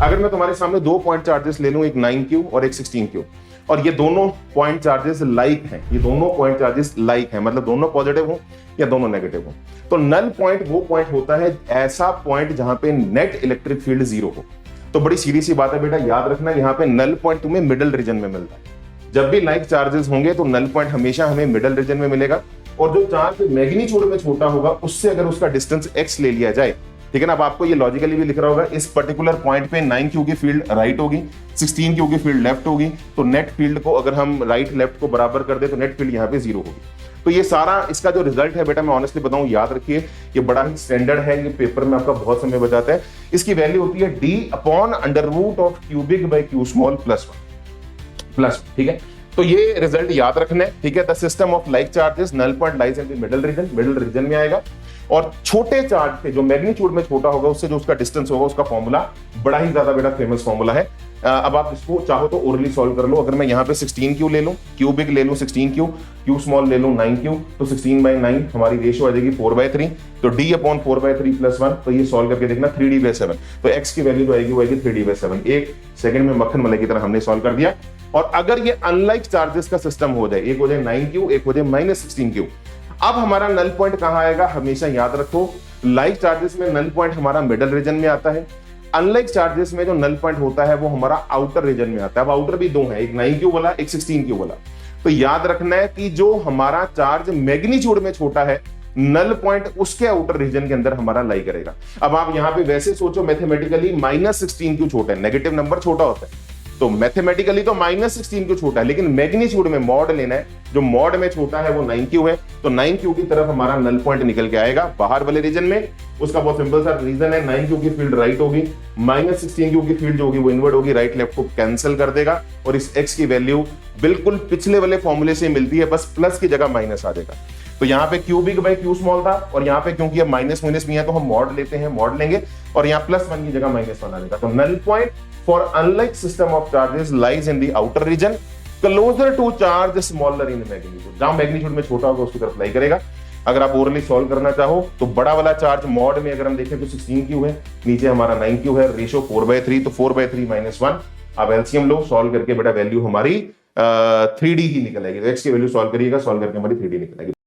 अगर मैं तुम्हारे सामने दो पॉइंट चार्जेस ले लूं, एक 9Q और एक 16Q, और ये दोनों पॉइंट चार्जेस लाइक हैं, ये दोनों पॉइंट चार्जेस लाइक हैं, मतलब दोनों पॉजिटिव हो या दोनों नेगेटिव हो, तो नल पॉइंट वो पॉइंट होता है ऐसा पॉइंट जहां पे नेट इलेक्ट्रिक फील्ड जीरो हो। तो बड़ी सीधी सी बात है बेटा, याद रखना यहाँ पे नल पॉइंट तुम्हें मिडिल रीजन में मिलता है। जब भी लाइक चार्जेस होंगे तो नल पॉइंट हमेशा हमें मिडिल रीजन में मिलेगा, और जो चार्ज मैग्नीट्यूड में छोटा होगा उससे अगर उसका डिस्टेंस x ले लिया जाए, ठीक है ना। अब आपको ये लॉजिकली भी लिख रहा होगा, इस पर्टिकुलर पॉइंट पे 9Q की फील्ड राइट होगी, 16Q की फील्ड लेफ्ट होगी, तो नेट फील्ड को अगर हम राइट लेफ्ट को बराबर कर दे तो नेट फील्ड यहाँ पे जीरो होगी। तो ये सारा इसका जो रिजल्ट है बेटा, मैं ऑनेस्टली बताऊं, याद रखिए, ये बड़ा ही स्टैंडर्ड है, ये पेपर में आपका बहुत समय बचाता है। इसकी वैल्यू होती है d/√ऑफ cubic by q small plus 1, ठीक है। तो ये रिजल्ट याद रखना है, ठीक है। The system of like charges null point lies in the middle region, middle region में आएगा, और छोटे चार्ज पे जो मैग्नीट्यूड में छोटा होगा उससे जो उसका डिस्टेंस होगा, उसका फॉर्मूला बड़ा ही ज्यादा बेटा फेमस फॉर्मूला है। अब आप इसको चाहो तो ओरली सॉल्व कर लो। अगर मैं यहाँ पे 16Q ले लूं, क्यूबिक ले लूं 16Q, क्यू स्मॉल ले लूं 9Q, तो 16/9 हमारी रेशियो आ जाएगी 4/3, तो d/4/3 + 1, तो ये सॉल्व करके देखना 3d/7, तो x की वैल्यू जो आएगी वो आएगी 3d/7। एक सेकंड में मक्खन मलाई की तरह हमने सॉल्व कर दिया। और अगर ये अनलाइक चार्जेस का सिस्टम हो जाए, एक हो जाए 9Q, एक हो जाए -16Q, अब हमारा नल पॉइंट कहां आएगा, हमेशा याद रखो, लाइक चार्जेस में नल पॉइंट हमारा मिडिल रीजन में आता है, अनलाइक चार्जेस में जो नल पॉइंट होता है वो हमारा आउटर रीजन में आता है। अब आउटर भी दो है, एक 9Q वाला, एक 16Q वाला। तो याद रखना है कि जो हमारा चार्ज मैग्नीट्यूड में छोटा है, नल पॉइंट उसके आउटर रीजन के अंदर हमारा लाई करेगा। अब आप यहां पे वैसे सोचो, मैथमेटिकली -16Q छोटा है, नेगेटिव नंबर छोटा होता है, तो मैथमेटिकली तो -16Q छोटा है, लेकिन मैग्नीट्यूड में मॉड लेना है, जो मॉड में छोटा है वो 9Q है, तो 9Q की तरफ हमारा नल पॉइंट निकल के आएगा बाहर वाले रीजन में। उसका बहुत सिंपल सा रीजन है, 9Q की फील्ड राइट होगी, -16Q की फील्ड जो होगी वो इनवर्ड होगी, राइट लेफ्ट को कैंसिल कर देगा, और इस x की वैल्यू बिल्कुल पिछले वाले फॉर्मूले से मिलती है, बस प्लस की जगह माइनस आ जाएगा। तो यहाँ पे क्यूबिक बाई क्यू स्मॉल था, और यहाँ पे क्योंकि अब माइनस माइनस भी है तो हम मॉड लेते हैं, मॉड लेंगे, और यहाँ +1 की जगह -1 आ जाएगा। तो null point for unlike system of charges lies in the outer region closer to charge smaller in magnitude, जहां मैग्नीट्यूड में छोटा होगा उसकी तरफ लाई करेगा। अगर आप ओरली सॉल्व करना चाहो तो बड़ा वाला चार्ज मॉड में अगर हम देखें तो 16Q है, नीचे हमारा 9Q है, रेशियो 4/3, तो 4/3 - 1, आप एलसीएम लो, सॉल्व करके बेटा वैल्यू हमारी 3D ही निकल आएगी। तो x की वैल्यू सॉल्व करिएगा, सॉल्व करके हमारी 3D निकल आएगी।